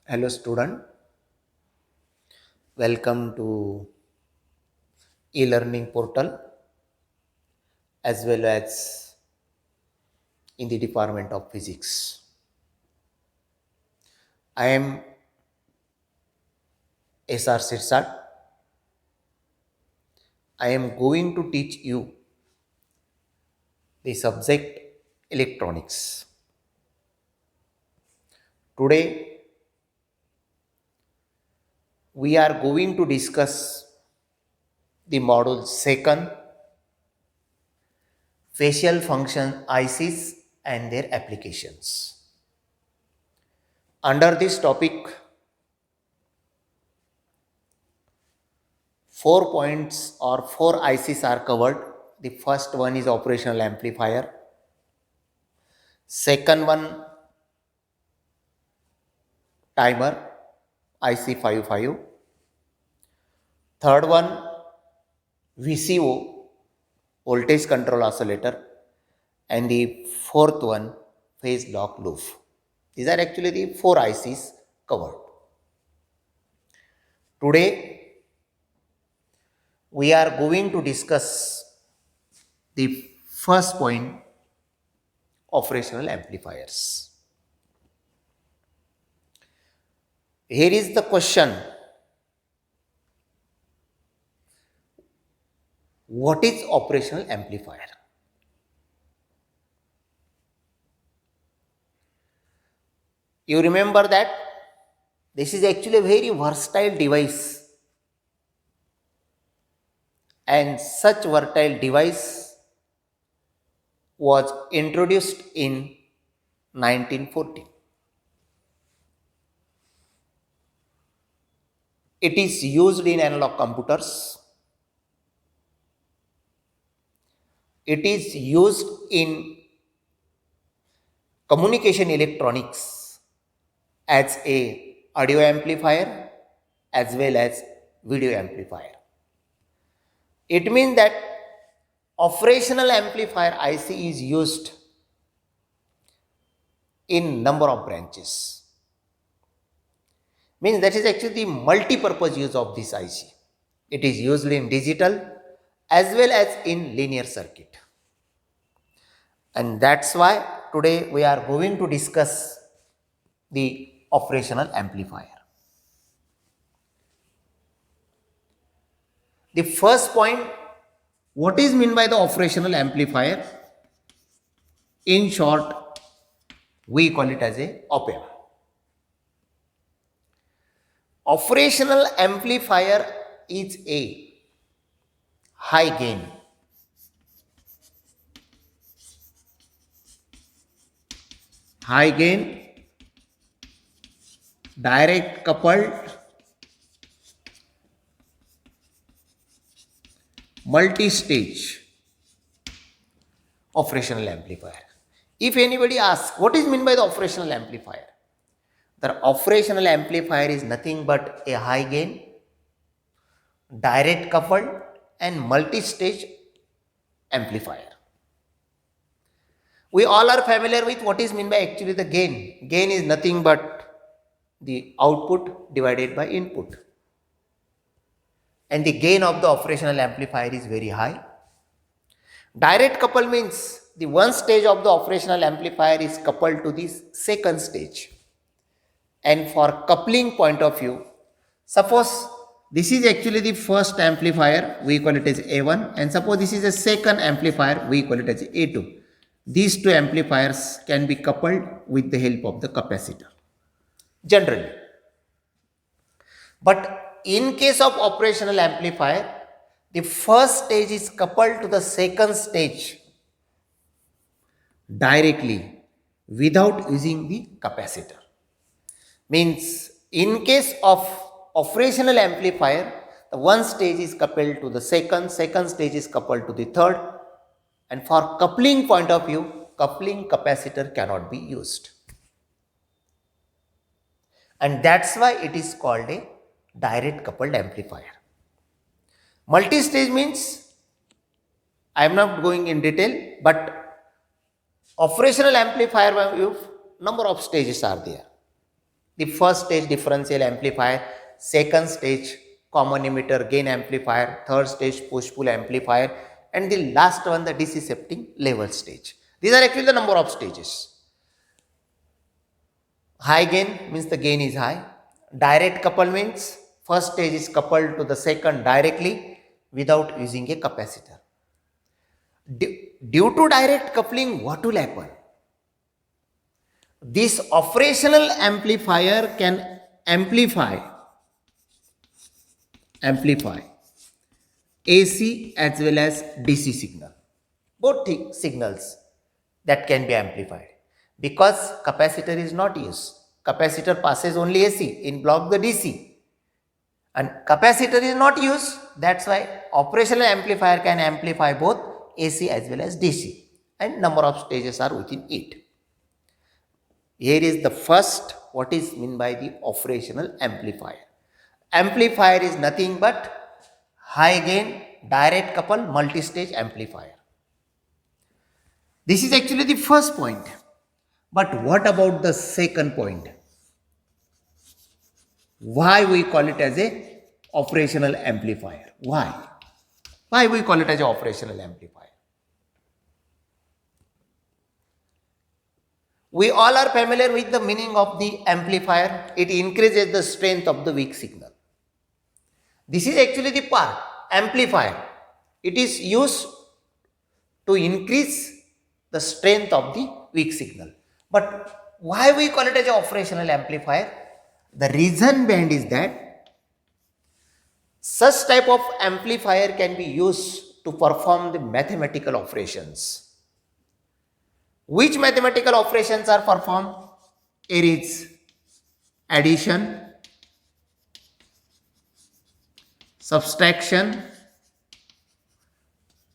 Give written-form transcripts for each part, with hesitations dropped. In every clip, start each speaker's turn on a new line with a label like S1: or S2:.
S1: Hello student, welcome to e-learning portal as well as in the Department of Physics. I am SR Sirsat. I am going to teach you the subject electronics. Today we are going to discuss the module second, facial function ICs and their applications. Under this topic, 4 points or 4 ICs are covered. The first one is operational amplifier. Second one, timer IC55. Third one, VCO, voltage control oscillator. And the fourth one, phase lock loop. These are actually the 4 ICs covered. Today, we are going to discuss the first point, operational amplifiers. Here is the question: what is operational amplifier? You remember that this is actually a very versatile device, and such versatile device was introduced in 1940. It is used in analog computers. It is used in communication electronics as a audio amplifier as well as video amplifier. It means that operational amplifier IC is used in number of branches. Means that is actually the multi-purpose use of this IC. It is used in digital as well as in linear circuit. And that's why today we are going to discuss the operational amplifier. The first point, what is meant by the operational amplifier? In short, we call it as a op-amp. Operational amplifier is a high gain, direct coupled multi-stage operational amplifier. If anybody asks what is meant by the operational amplifier, the operational amplifier is nothing but a high gain, direct coupled and multi-stage amplifier. We all are familiar with what is meant by actually the gain. Gain is nothing but the output divided by input. And the gain of the operational amplifier is very high. Direct couple means the one stage of the operational amplifier is coupled to the second stage. And for coupling point of view, suppose this is actually the first amplifier, we call it as A1, and suppose this is a second amplifier, we call it as A2. These two amplifiers can be coupled with the help of the capacitor, generally. But in case of operational amplifier, the first stage is coupled to the second stage directly without using the capacitor. Means in case of operational amplifier, the one stage is coupled to the second stage is coupled to the third, and for coupling point of view, coupling capacitor cannot be used. And that's why it is called a direct coupled amplifier. Multi-stage means, I am not going in detail, but operational amplifier, number of stages are there. The first stage differential amplifier, second stage common emitter gain amplifier, third stage push-pull amplifier, and the last one the DC shifting level stage. These are actually the number of stages. High gain means the gain is high. Direct couple means first stage is coupled to the second directly without using a capacitor. Due to direct coupling, what will happen? This operational amplifier can amplify AC as well as DC signal. Both signals that can be amplified because capacitor is not used. Capacitor passes only AC, in block the DC. And capacitor is not used, that's why operational amplifier can amplify both AC as well as DC, and number of stages are within it. Here is the first, what is meant by the operational amplifier. Amplifier is nothing but high gain direct couple multi-stage amplifier. This is actually the first point. But what about the second point? Why we call it as a operational amplifier? Why? Why we call it as a operational amplifier? We all are familiar with the meaning of the amplifier. It increases the strength of the weak signal. This is actually the part, amplifier. It is used to increase the strength of the weak signal. But why we call it as an operational amplifier? The reason behind is that such type of amplifier can be used to perform the mathematical operations. Which mathematical operations are performed? It is addition, subtraction,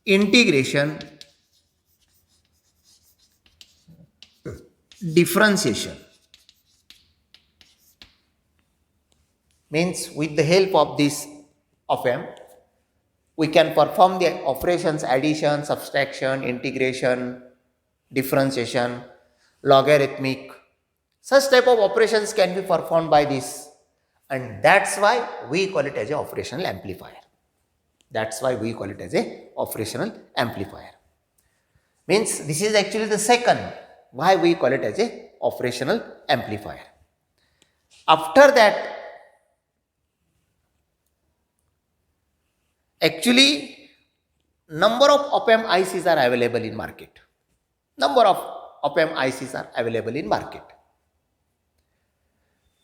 S1: integration, differentiation. Means with the help of this op-amp, we can perform the operations addition, subtraction, integration, differentiation, logarithmic. Such type of operations can be performed by this, and that's why we call it as an operational amplifier. That's why we call it as a operational amplifier. Means this is actually the second why we call it as a operational amplifier. After that, actually number of op-amp ICs are available in market. Number of op-amp ICs are available in market.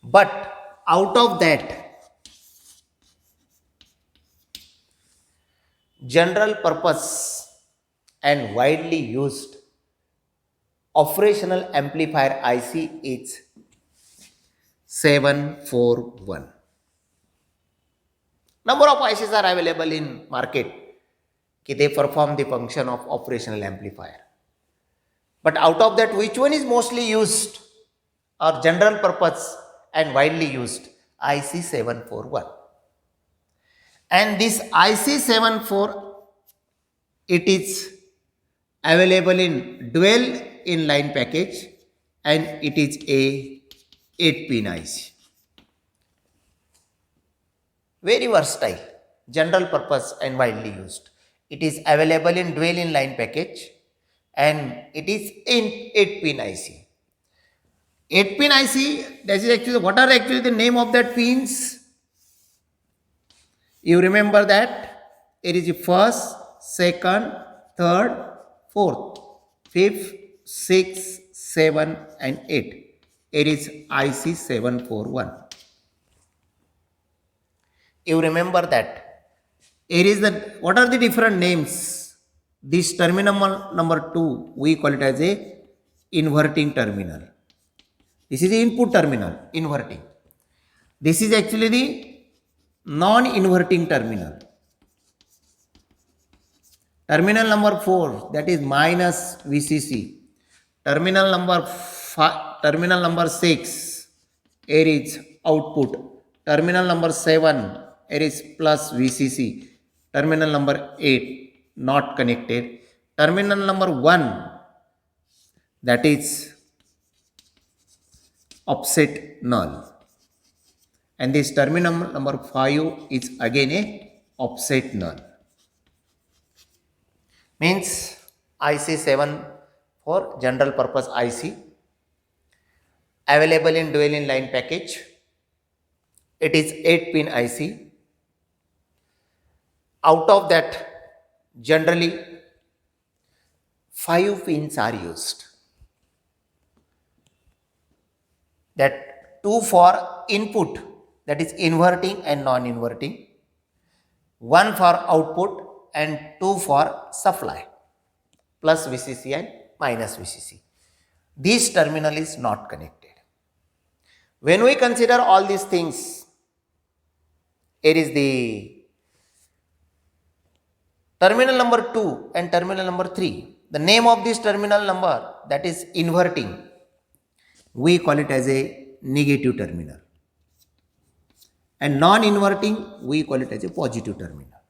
S1: But out of that, general purpose and widely used operational amplifier IC is 741. Number of ICs are available in market. They perform the function of operational amplifier. But out of that, which one is mostly used or general purpose and widely used? IC 741. And this IC 74, it is available in dual inline package and it is a 8-pin IC. Very versatile, general purpose and widely used. It is available in dual inline package and it is in 8-pin IC. 8-pin IC, that is actually, what are actually the name of that pins? You remember that? It is first, second, third, fourth, fifth, sixth, 7 and 8. It is IC 741. You remember that? It is the, what are the different names? This terminal number 2, we call it as a inverting terminal. This is the input terminal, inverting. This is actually the non-inverting terminal. Terminal number 4, that is minus VCC. Terminal number 6, here is output. Terminal number 7, here is plus VCC. Terminal number 8, not connected. Terminal number 1, that is offset null. and this terminal number 5 is again a offset null. Means IC7 for general purpose IC available in dual in line package. It is 8 pin IC. Out of that, generally 5 pins are used. That 2 for input, that is inverting and non-inverting, 1 for output and 2 for supply, plus VCC and minus VCC. This terminal is not connected. When we consider all these things, here is the terminal number 2 and terminal number 3. The name of this terminal number, that is inverting, we call it as a negative terminal, and non-inverting we call it as a positive terminal.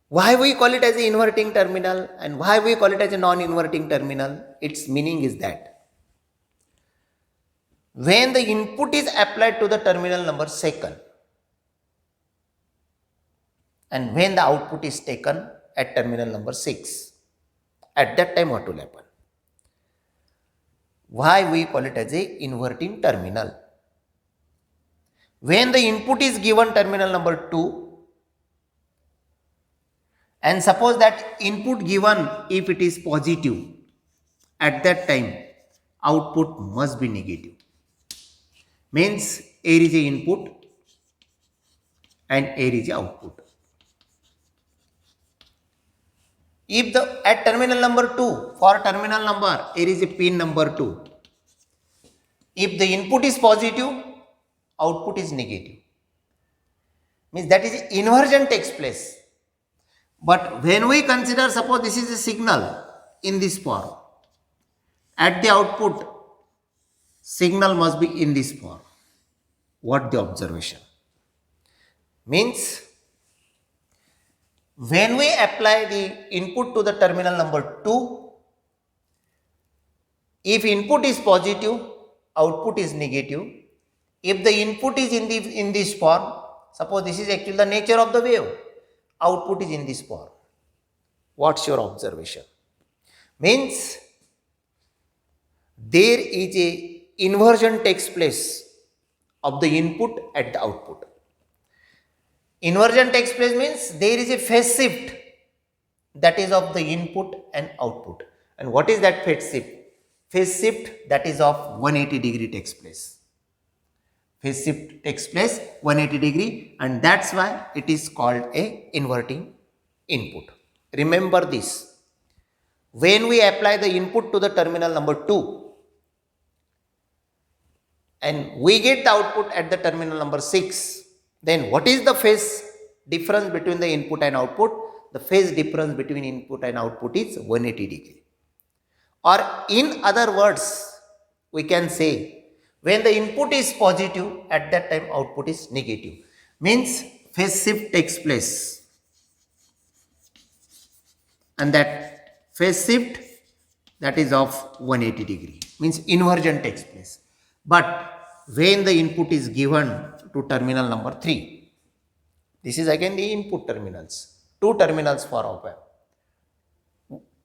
S1: Why we call it as an inverting terminal and why we call it as a non-inverting terminal? Its meaning is that when the input is applied to the terminal number second and when the output is taken at terminal number 6, at that time what will happen? Why we call it as a inverting terminal? When the input is given terminal number 2, and suppose that input given, if it is positive, at that time output must be negative. Means here is a input and here is a output. If at terminal number 2, for terminal number, here is a pin number 2. If the input is positive, output is negative. Means that is inversion takes place. But when we consider, suppose this is a signal in this form, at the output, signal must be in this form. What the observation? Means when we apply the input to the terminal number 2, if input is positive, output is negative. If the input is in this form, suppose this is actually the nature of the wave, output is in this form. What's your observation? Means there is a inversion takes place of the input at the output. Inversion takes place means there is a phase shift that is of the input and output. And what is that phase shift? Phase shift that is of 180 degree takes place. Phase shift takes place 180 degree, and that's why it is called a inverting input. Remember this. When we apply the input to the terminal number 2 and we get the output at the terminal number 6, then what is the phase difference between the input and output? The phase difference between input and output is 180 degree. Or in other words, we can say when the input is positive, at that time output is negative. Means phase shift takes place. And that phase shift that is of 180 degree. Means inversion takes place. But when the input is given to terminal number 3, this is again the input terminals. 2 terminals for op-amp,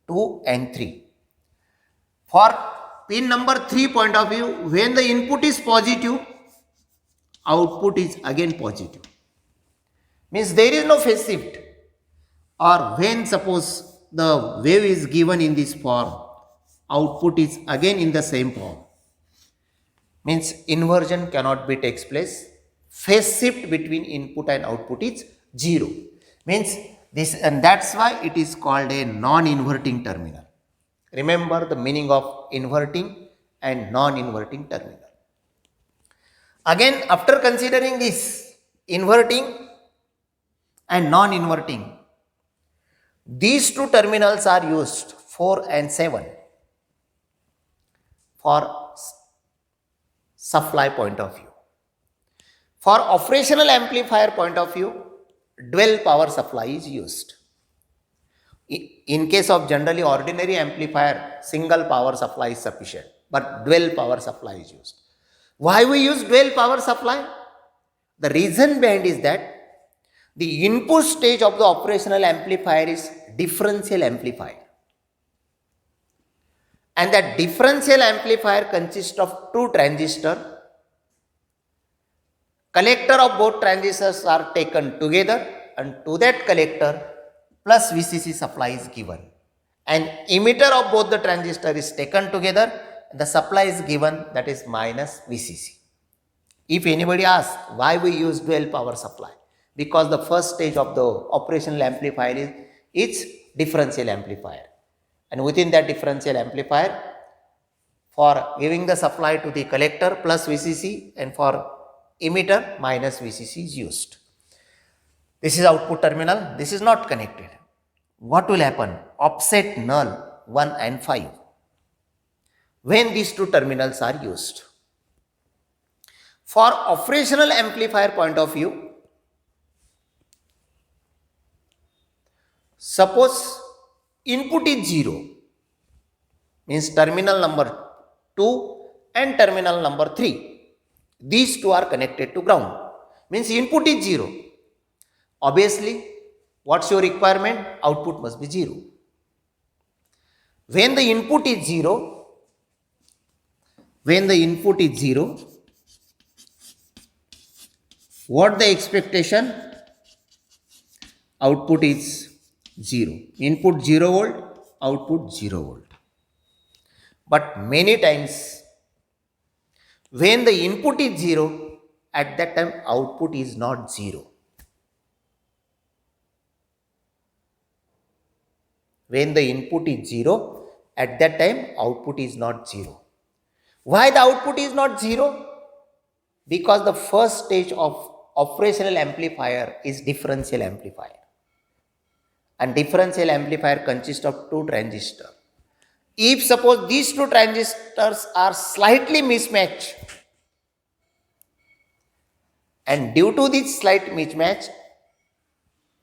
S1: 2 and 3. For pin number 3 point of view, when the input is positive, output is again positive. Means there is no phase shift. Or when suppose the wave is given in this form, output is again in the same form. Means inversion cannot be takes place. Phase shift between input and output is 0. Means this, and that's why it is called a non-inverting terminal. Remember the meaning of inverting and non-inverting terminal. Again, after considering this inverting and non-inverting, these 2 terminals are used, 4 and 7, for supply point of view. For operational amplifier point of view, dual power supply is used. In case of generally ordinary amplifier, single power supply is sufficient, but dual power supply is used. Why we use dual power supply? The reason behind is that the input stage of the operational amplifier is differential amplifier. And that differential amplifier consists of two transistors. Collector of both transistors are taken together, and to that collector plus VCC supply is given. And emitter of both the transistor is taken together, the supply is given, that is minus VCC. If anybody asks why we use dual power supply, because the first stage of the operational amplifier is differential amplifier, and within that differential amplifier, for giving the supply to the collector plus VCC, and for emitter minus VCC is used. This is output terminal, this is not connected. What will happen? Offset null 1 and 5 when these two terminals are used. For operational amplifier point of view, suppose input is 0, means terminal number 2 and terminal number 3. These two are connected to ground, means input is 0. Obviously, what's your requirement? Output must be 0. When the input is 0, what the expectation? Output is 0. Input 0 volt, output 0 volt. But many times, when the input is 0, at that time output is not 0. When the input is 0, at that time output is not 0. Why the output is not 0? Because the first stage of operational amplifier is differential amplifier. And differential amplifier consists of two transistors. If suppose these two transistors are slightly mismatched, and due to this slight mismatch,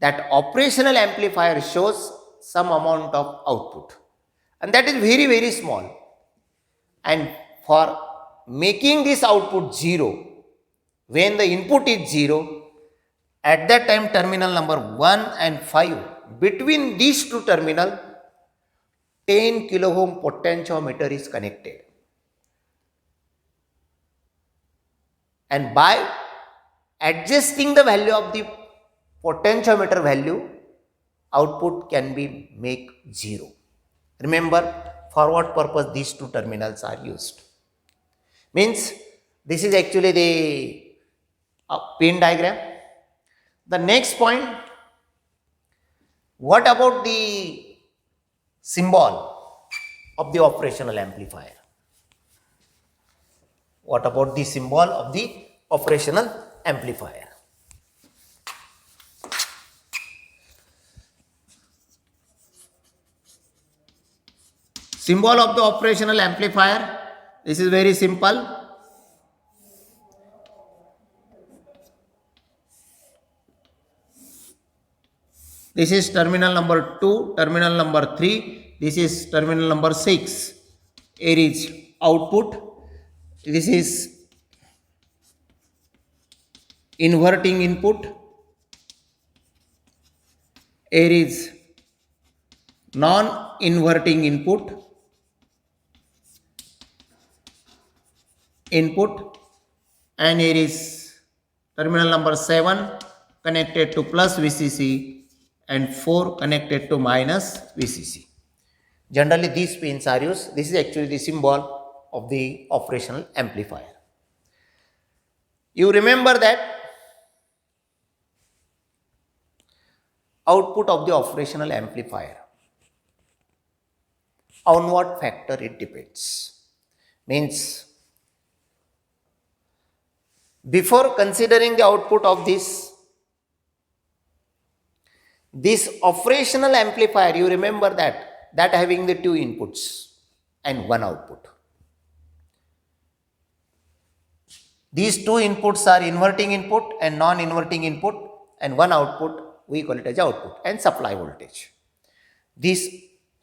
S1: that operational amplifier shows some amount of output, and that is very, very small. And for making this output 0, when the input is 0, at that time terminal number 1 and 5, between these two terminals, 10 kilo ohm potentiometer is connected. And by adjusting the value of the potentiometer value, output can be make 0. Remember, for what purpose these two terminals are used? Means this is actually the pin diagram. The next point, what about the symbol of the operational amplifier? What about the symbol of the operational amplifier? Symbol of the operational amplifier, this is very simple. This is terminal number 2, terminal number 3, this is terminal number 6. Here is output, this is inverting input, here is non-inverting input, and here is terminal number 7 connected to plus VCC and 4 connected to minus VCC. Generally these pins are used. This is actually the symbol of the operational amplifier. You remember that output of the operational amplifier, on what factor it depends. Means before considering the output of this operational amplifier, you remember that having the two inputs and one output. These two inputs are inverting input and non-inverting input, and one output, we call it as output, and supply voltage. This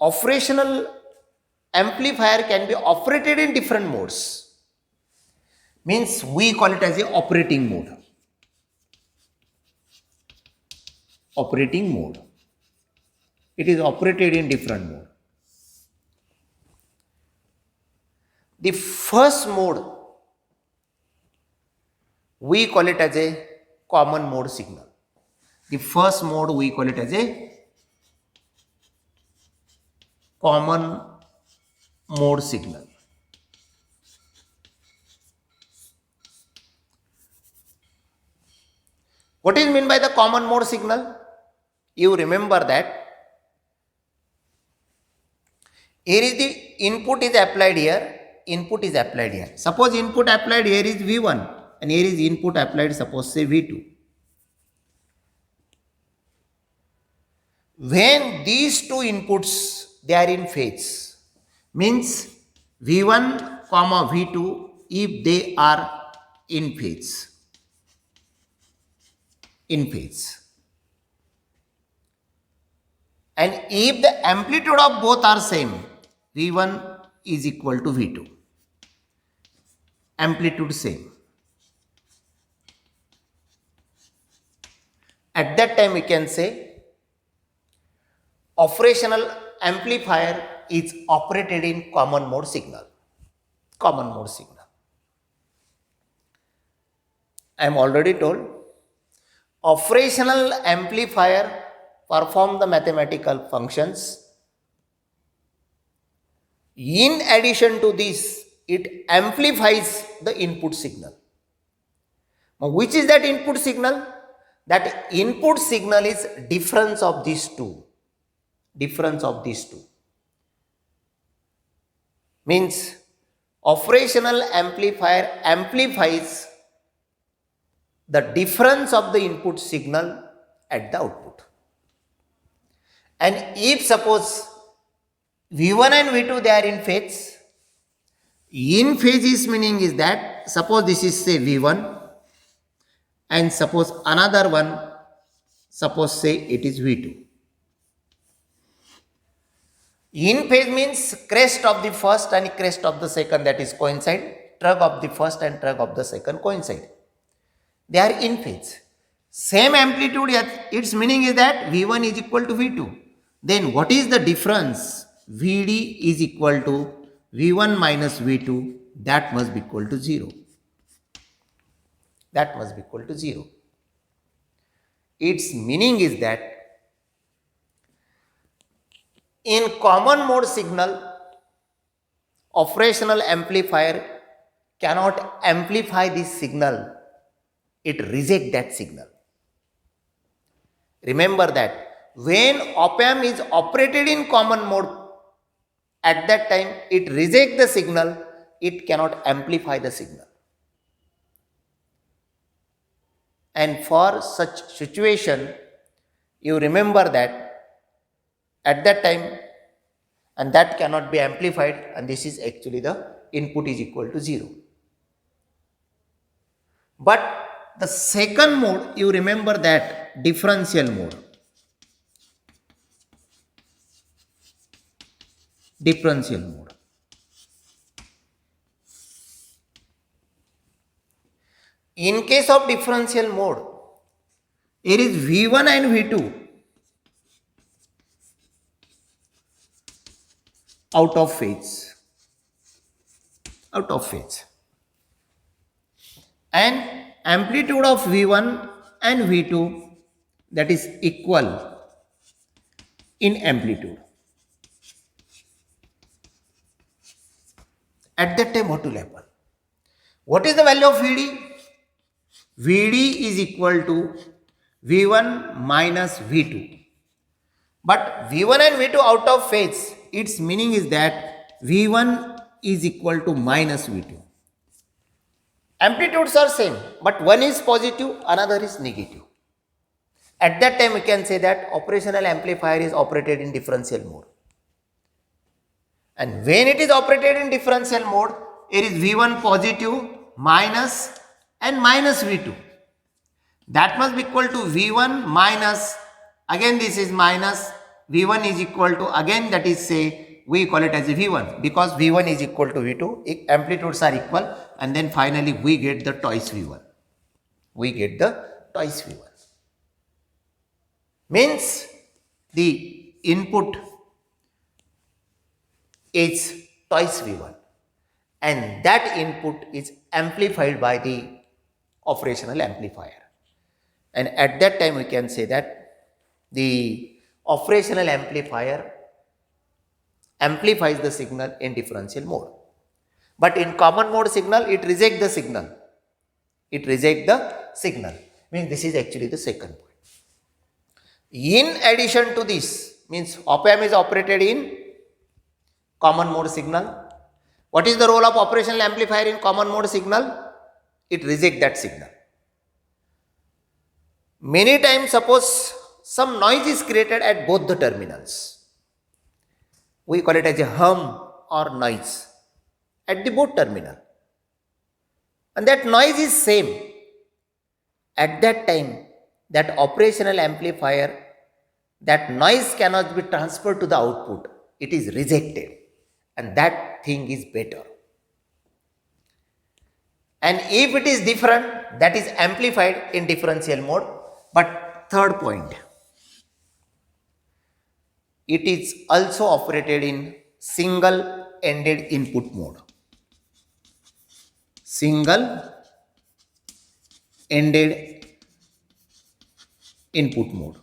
S1: operational amplifier can be operated in different modes. means we call it as a operating mode. Operating mode. It is operated in different mode. The first mode we call it as a common mode signal. The first mode we call it as a common mode signal. What is meant by the common mode signal? You remember that here is the input is applied here, input is applied here. Suppose input applied here is V1 and here is input applied, suppose say V2. When these two inputs they are in phase, means V1 comma V2 if they are in phase, and if the amplitude of both are same, V1 is equal to V2, amplitude same. At that time we can say operational amplifier is operated in common mode signal. Common mode signal. I am already told operational amplifier perform the mathematical functions. In addition to this, it amplifies the input signal. Now, which is that input signal? That input signal is difference of these two. Difference of these two. Means operational amplifier amplifies the difference of the input signal at the output. And if suppose V1 and V2 they are in phase is meaning is that suppose this is say V1 and suppose another one, suppose say it is V2. In phase means crest of the first and crest of the second, that is coincide, trug of the first and trug of the second coincide. They are in phase. Same amplitude, its meaning is that V1 is equal to V2. Then what is the difference? Vd is equal to V1 minus V2, that must be equal to 0. That must be equal to 0. Its meaning is that in common mode signal, operational amplifier cannot amplify this signal, it rejects that signal. Remember that when op-amp is operated in common mode, at that time it rejects the signal, it cannot amplify the signal. And for such situation, you remember that at that time, and that cannot be amplified, and this is actually the input is equal to 0. But the second mode, you remember that differential mode. Differential mode. In case of differential mode, here is V1 and V2 out of phase. Out of phase. And amplitude of V1 and V2 that is equal in amplitude. At that time what will happen? What is the value of Vd? Vd is equal to V1 minus V2. But V1 and V2 out of phase, its meaning is that V1 is equal to minus V2. Amplitudes are same, but one is positive, another is negative. At that time we can say that operational amplifier is operated in differential mode. And when it is operated in differential mode, it is V1 positive, minus and minus V2. That must be equal to V1 minus, again this is minus, V1 is equal to, again that is say we call it as a V1 because V1 is equal to V2, amplitudes are equal, and then finally we get the twice V1. We get the twice V1. Means the input is twice V1 and that input is amplified by the operational amplifier. And at that time we can say that the operational amplifier amplifies the signal in differential mode. But in common mode signal, it rejects the signal. It rejects the signal. Means this is actually the second point. In addition to this, means op-amp is operated in common mode signal. What is the role of operational amplifier in common mode signal? It rejects that signal. Many times suppose some noise is created at both the terminals. We call it as a hum or noise at the both terminal. And that noise is same. At that time, that operational amplifier, that noise cannot be transferred to the output. It is rejected. And that thing is better. And if it is different, that is amplified in differential mode. But third point, it is also operated in single-ended input mode. Single-ended input mode.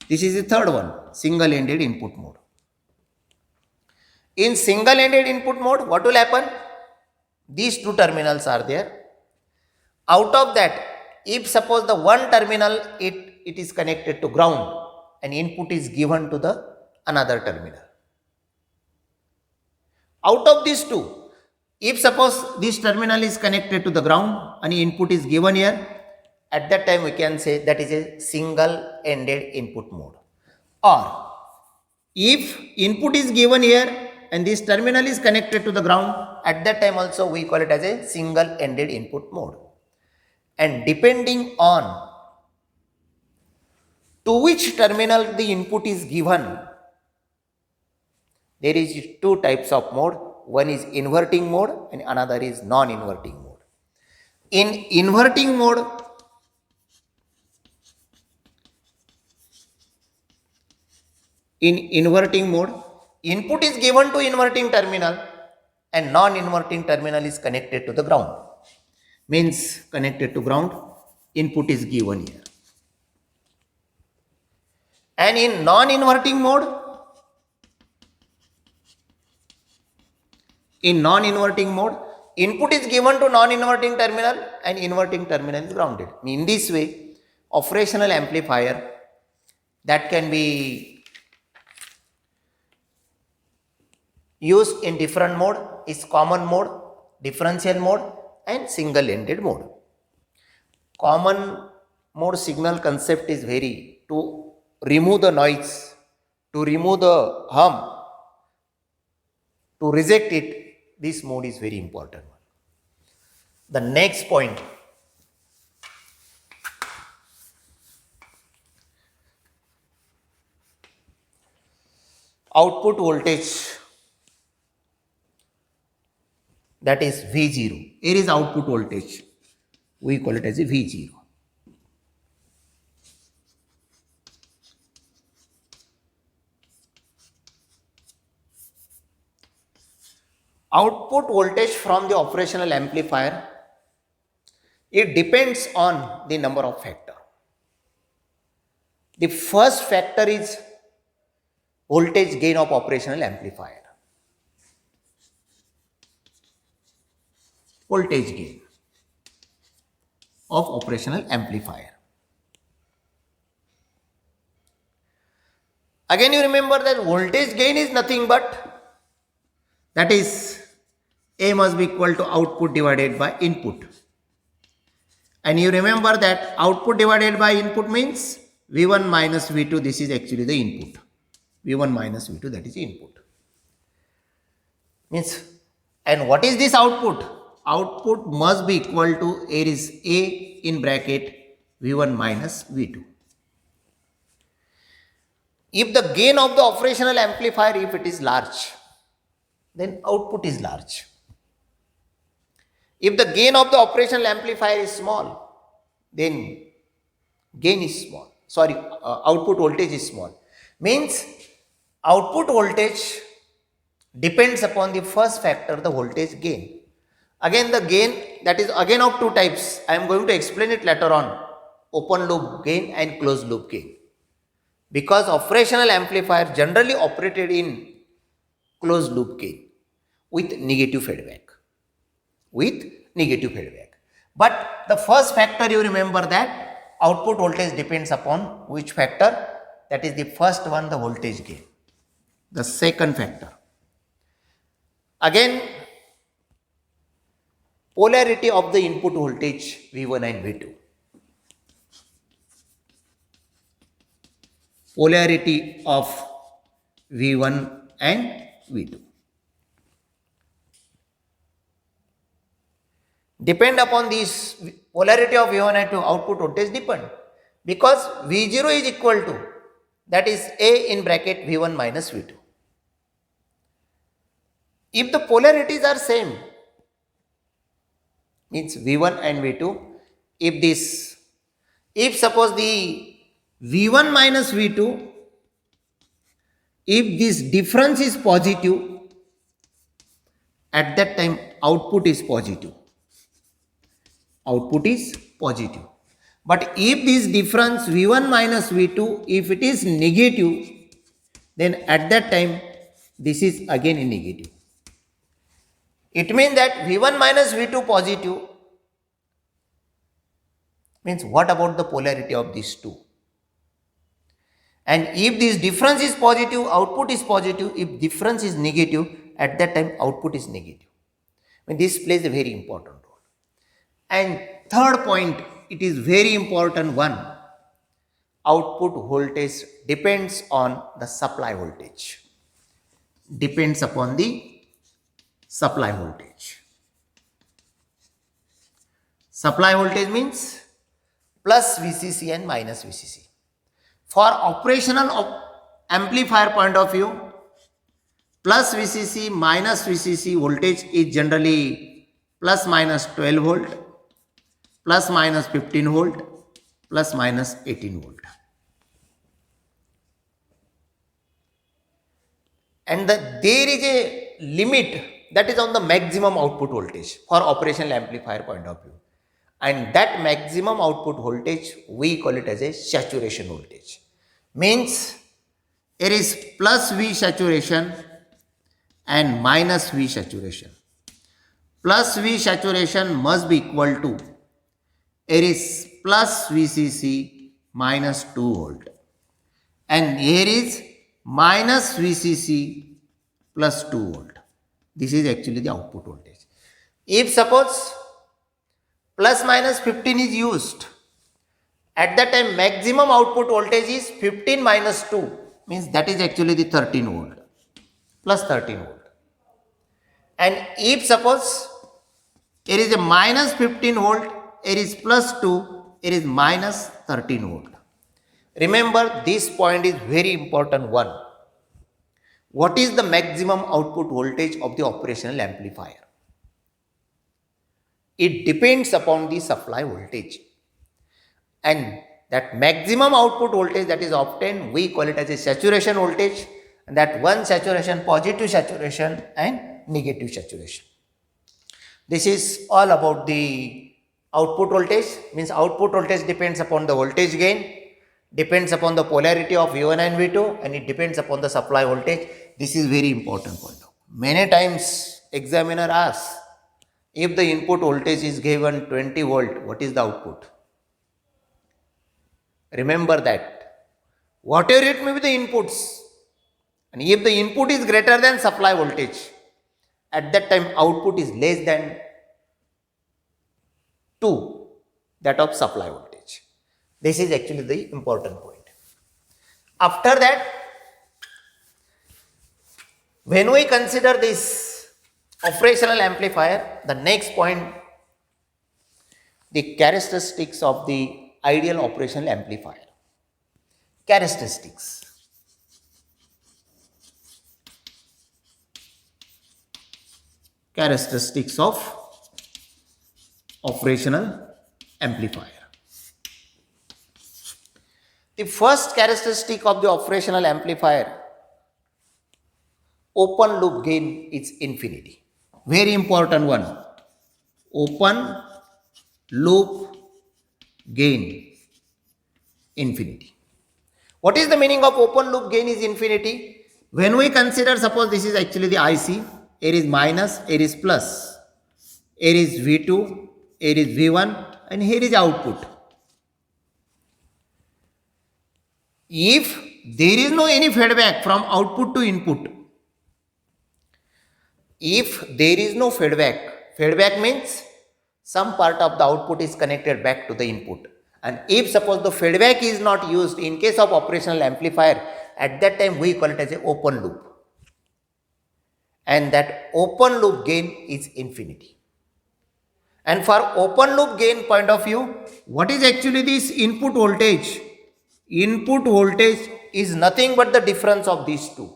S1: This is the third one, single-ended input mode. In single-ended input mode, what will happen? These two terminals are there. Out of that, if suppose the one terminal it is connected to ground and input is given to the another terminal. Out of these two, if suppose this terminal is connected to the ground and input is given here, at that time we can say that is a single-ended input mode. Or if input is given here and this terminal is connected to the ground, at that time also we call it as a single-ended input mode. And depending on to which terminal the input is given, there is two types of mode. One is inverting mode and another is non-inverting mode. In inverting mode, input is given to inverting terminal and non-inverting terminal is connected to the ground. Means connected to ground, input is given here. And in non-inverting mode, input is given to non-inverting terminal and inverting terminal is grounded. In this way, operational amplifier that can be used in different mode is common mode, differential mode and single-ended mode. Common mode signal concept is very to remove the noise, to remove the hum, to reject it. This mode is very important. The next point, output voltage, that is V0. Here is output voltage. We call it as a V0. Output voltage from the operational amplifier, it depends on the number of factors. The first factor is voltage gain of operational amplifier. Voltage gain of operational amplifier. Again you remember that voltage gain is nothing but, that is, A must be equal to output divided by input. And you remember that output divided by input means V1 minus V2, this is actually the input. V1 minus V2, that is input. Means, and what is this output? Output must be equal to, here is A in bracket V1 minus V2. If the gain of the operational amplifier, if it is large, then output is large. If the gain of the operational amplifier is small, then gain is small. Sorry, output voltage is small. Means output voltage depends upon the first factor, the voltage gain. Again, the gain, that is again of two types. I am going to explain it later on. Open loop gain and closed loop gain. Because operational amplifier generally operated in closed loop gain with negative feedback. But the first factor, you remember that output voltage depends upon which factor? That is the first one, the voltage gain. The second factor. Again, polarity of the input voltage V1 and V2. Polarity of V1 and V2. Depend upon this polarity of V1 and V2, output voltage depend. Because V0 is equal to, that is A in bracket V1 minus V2. If the polarities are same, means V1 and V2, if suppose the V1 minus V2, if this difference is positive, at that time output is positive. Output is positive. But if this difference V1 minus V2, if it is negative, then at that time this is again a negative. It means that V1 minus V2 positive, means what about the polarity of these two? And if this difference is positive, output is positive. If difference is negative, at that time output is negative. I mean, this plays a very important role. And third point, it is very important one. Output voltage depends on the supply voltage. Depends upon the supply voltage. Supply voltage means plus VCC and minus VCC. For operational amplifier point of view, plus VCC minus VCC voltage is generally plus minus 12 volt, plus minus 15 volt, plus minus 18 volt. And there is a limit, that is on the maximum output voltage for operational amplifier point of view. And that maximum output voltage, we call it as a saturation voltage. Means it is plus V saturation and minus V saturation. Plus V saturation must be equal to, it is plus VCC minus 2 volt. And here is minus VCC plus 2 volt. This is actually the output voltage. If suppose plus minus 15 is used, at that time maximum output voltage is 15 minus 2, means that is actually the 13 volt, plus 13 volt. And if suppose it is a minus 15 volt, it is plus 2, it is minus 13 volt. Remember, this point is very important one. What is the maximum output voltage of the operational amplifier? It depends upon the supply voltage. And that maximum output voltage that is obtained, we call it as a saturation voltage. And that one saturation, positive saturation and negative saturation. This is all about the output voltage. Means output voltage depends upon the voltage gain, depends upon the polarity of V1 and V2, and it depends upon the supply voltage. This is very important point. Many times examiner asks, if the input voltage is given 20 volt, what is the output? Remember that. Whatever it may be the inputs, and if the input is greater than supply voltage, at that time output is less than 2, that of supply voltage. This is actually the important point. After that, when we consider this operational amplifier, the next point, the characteristics of the ideal operational amplifier. Characteristics. characteristics of operational amplifier. The first characteristic of the operational amplifier, open loop gain is infinity. Very important one. Open loop gain infinity. What is the meaning of open loop gain is infinity? When we consider, suppose this is actually the IC, here is minus, here is plus, here is V2, here is V1, and here is output. If there is no any feedback from output to input, if there is no feedback means some part of the output is connected back to the input. And if suppose the feedback is not used in case of operational amplifier, at that time we call it as an open loop. And that open loop gain is infinity. And for open loop gain point of view, what is actually this input voltage? Input voltage is nothing but the difference of these two.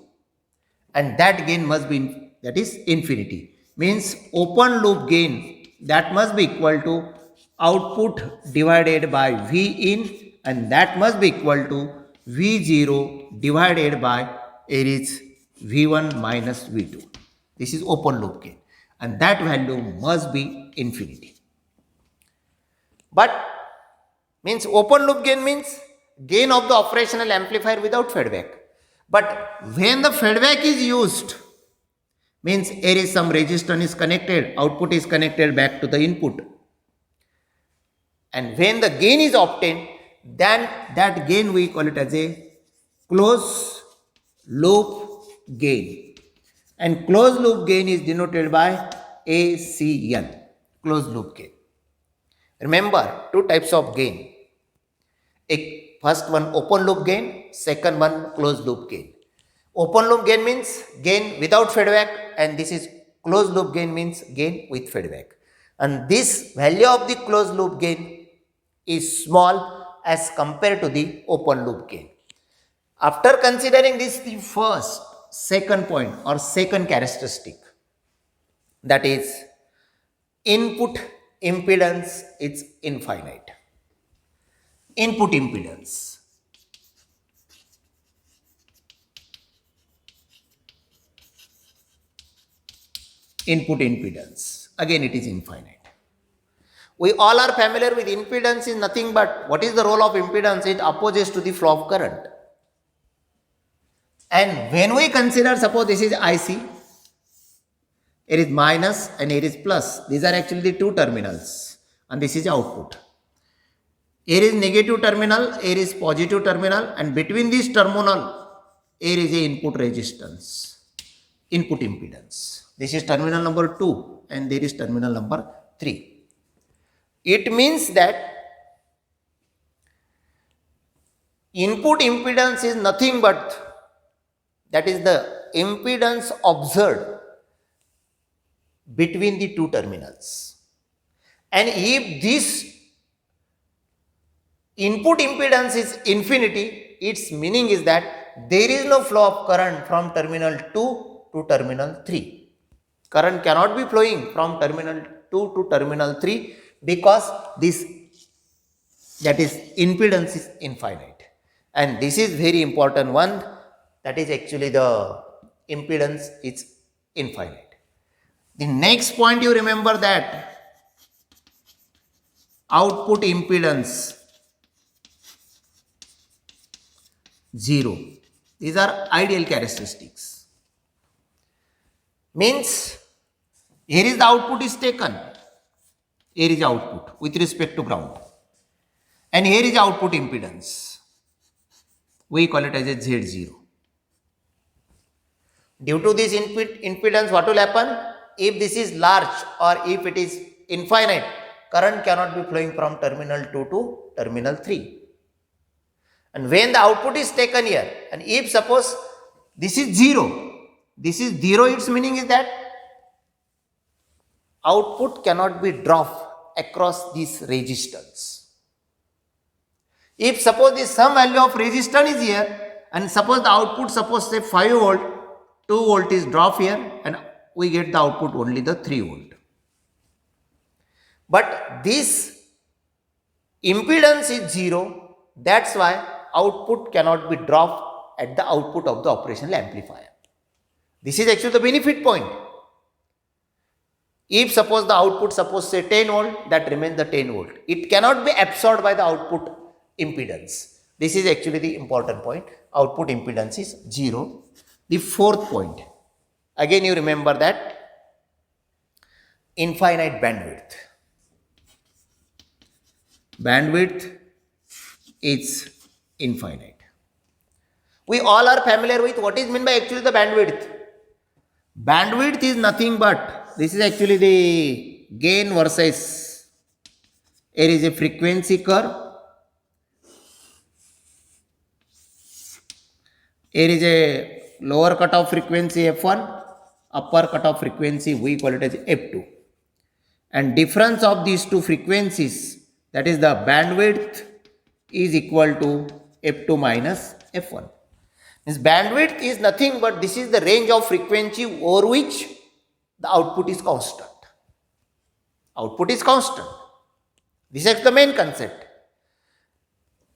S1: And that gain must be, that is infinity. Means open loop gain, that must be equal to output divided by V in, and that must be equal to V0 divided by here is V1 minus V2. This is open loop gain, and that value must be infinity. But means open loop gain means gain of the operational amplifier without feedback. But when the feedback is used, means here is some resistance is connected, output is connected back to the input. And when the gain is obtained, then that gain we call it as a closed loop gain. And closed loop gain is denoted by ACN, closed loop gain. Remember, two types of gain. First one open loop gain, second one closed loop gain. Open loop gain means gain without feedback, and this is closed loop gain means gain with feedback. And this value of the closed loop gain is small as compared to the open loop gain. After considering this, the second point or second characteristic, that is input impedance is infinite. Input impedance. Input impedance. Again, it is infinite. We all are familiar with impedance is nothing but what is the role of impedance? It opposes to the flow of current. And when we consider, suppose this is IC, here is minus and here is plus. These are actually the two terminals, and this is output. Here is negative terminal, here is positive terminal, and between this terminal, here is a input resistance, input impedance. This is terminal number 2 and there is terminal number 3. It means that input impedance is nothing but, that is the impedance observed between the two terminals. And if this input impedance is infinity, its meaning is that there is no flow of current from terminal 2 to terminal 3. Current cannot be flowing from terminal 2 to terminal 3 because this, that is impedance is infinite. And this is very important one, that is actually the impedance is infinite. The next point you remember that output impedance 0. These are ideal characteristics. Means here is the output is taken, here is output with respect to ground, and here is output impedance. We call it as a Z0. Due to this impedance, what will happen? If this is large or if it is infinite, current cannot be flowing from terminal 2 to terminal 3. And when the output is taken here, and if suppose this is 0, this is 0, its meaning is that output cannot be dropped across this resistance. If suppose this some value of resistance is here, and suppose the output, suppose say 5 volt, 2 volt is drop here, and we get the output only the 3 volt. But this impedance is 0, that's why output cannot be dropped at the output of the operational amplifier. This is actually the benefit point. If suppose the output say 10 volt, that remains the 10 volt. It cannot be absorbed by the output impedance. This is actually the important point. Output impedance is 0. The fourth point, again you remember that infinite bandwidth. Bandwidth is infinite. We all are familiar with what is meant by actually the bandwidth. Bandwidth is nothing but, this is actually the gain versus, here is a frequency curve, here is a lower cutoff frequency f1, upper cutoff frequency we call it as f2, and difference of these two frequencies, that is the bandwidth, is equal to f2 minus f1. Means bandwidth is nothing but this is the range of frequency over which the output is constant. Output is constant. This is the main concept.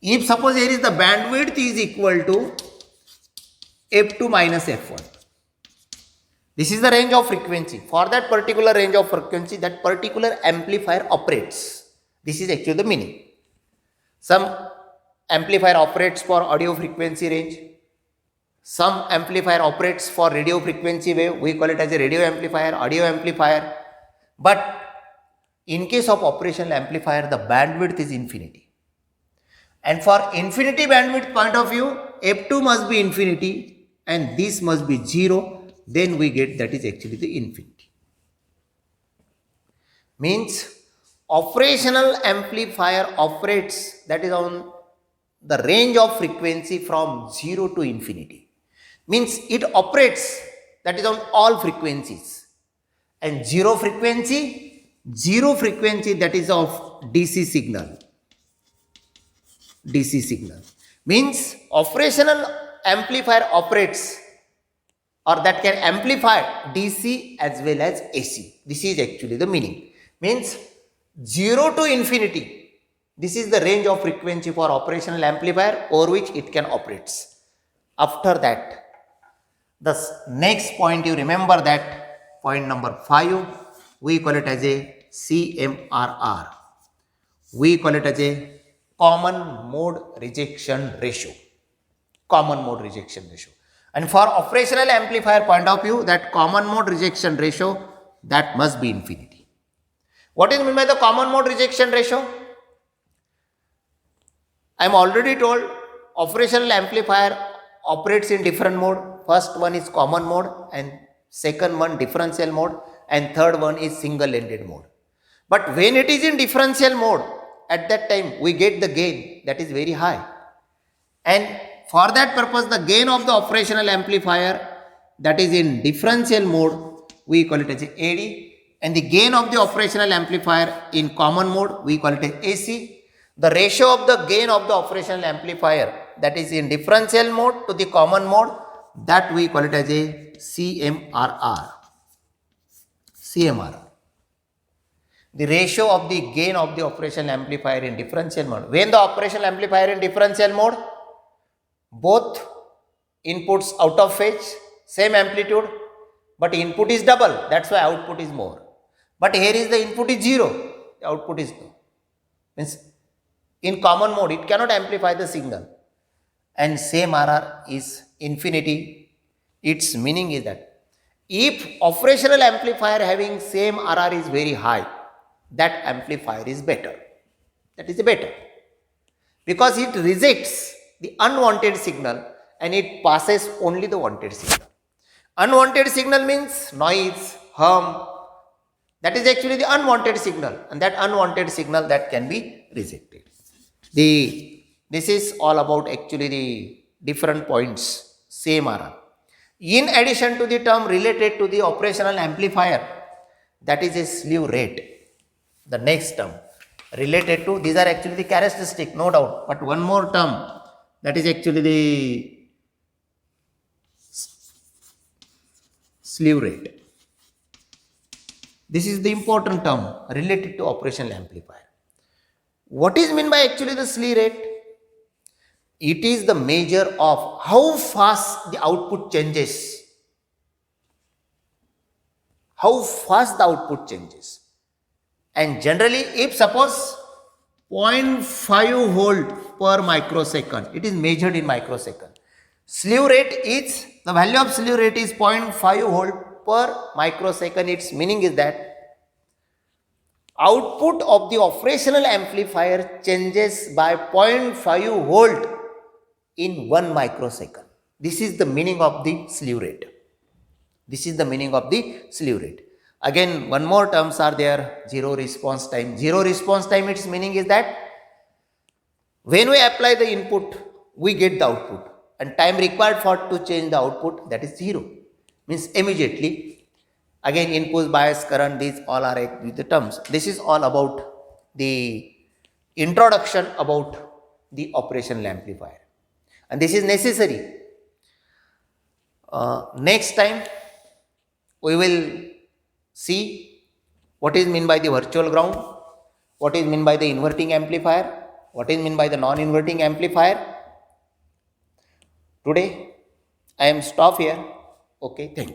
S1: If suppose here is the bandwidth is equal to f2 minus f1. This is the range of frequency. For that particular range of frequency, that particular amplifier operates. This is actually the meaning. Some amplifier operates for audio frequency range. Some amplifier operates for radio frequency wave. We call it as a radio amplifier, audio amplifier. But in case of operational amplifier, the bandwidth is infinity. And for infinity bandwidth point of view, f2 must be infinity and this must be 0. Then we get that is actually the infinity. Means operational amplifier operates, that is on the range of frequency from 0 to infinity. Means it operates, that is on all frequencies. And zero frequency that is of DC signal. DC signal. Means operational amplifier operates, or that can amplify DC as well as AC. This is actually the meaning. Means 0 to infinity. This is the range of frequency for operational amplifier over which it can operate. After that, the next point you remember that point number 5, we call it as a CMRR. We call it as a common mode rejection ratio. Common mode rejection ratio. And for operational amplifier point of view, that common mode rejection ratio, that must be infinity. What is meant by the common mode rejection ratio? I am already told operational amplifier operates in different mode. First one is common mode and second one differential mode and third one is single-ended mode. But when it is in differential mode, at that time we get the gain that is very high. And for that purpose, the gain of the operational amplifier that is in differential mode, we call it as AD. And the gain of the operational amplifier in common mode, we call it as AC. The ratio of the gain of the operational amplifier that is in differential mode to the common mode, that we call it as a CMRR. CMRR. The ratio of the gain of the operational amplifier in differential mode. When the operational amplifier in differential mode, both inputs out of phase, same amplitude, but input is double, that's why output is more. But here is the input is 0, the output is no. Means in common mode, it cannot amplify the signal. And same RR is infinity. Its meaning is that if operational amplifier having same RR is very high, that amplifier is better. That is better. Because it rejects the unwanted signal and it passes only the wanted signal. Unwanted signal means noise, hum. That is actually the unwanted signal, and that unwanted signal that can be rejected. This is all about actually the different points, same RR. In addition to the term related to the operational amplifier, that is a slew rate. The next term related to, these are actually the characteristic, no doubt, but one more term, that is actually the slew rate. This is the important term related to operational amplifier. What is meant by actually the slew rate? It is the measure of how fast the output changes. How fast the output changes. And generally, if suppose 0.5 volt per microsecond, it is measured in microsecond. Slew rate is, the value of slew rate is 0.5 volt per microsecond. Its meaning is that output of the operational amplifier changes by 0.5 volt in 1 microsecond. This is the meaning of the slew rate. This is the meaning of the slew rate. Again, one more terms are there, zero response time. Zero response time, its meaning is that when we apply the input, we get the output, and time required for to change the output, that is zero. Means immediately. Again, input, bias, current, these all are with the terms. This is all about the introduction about the operational amplifier. And this is necessary. Next time, we will see what is meant by the virtual ground, what is meant by the inverting amplifier, what is meant by the non-inverting amplifier. Today, I am stop here. Okay, thank you.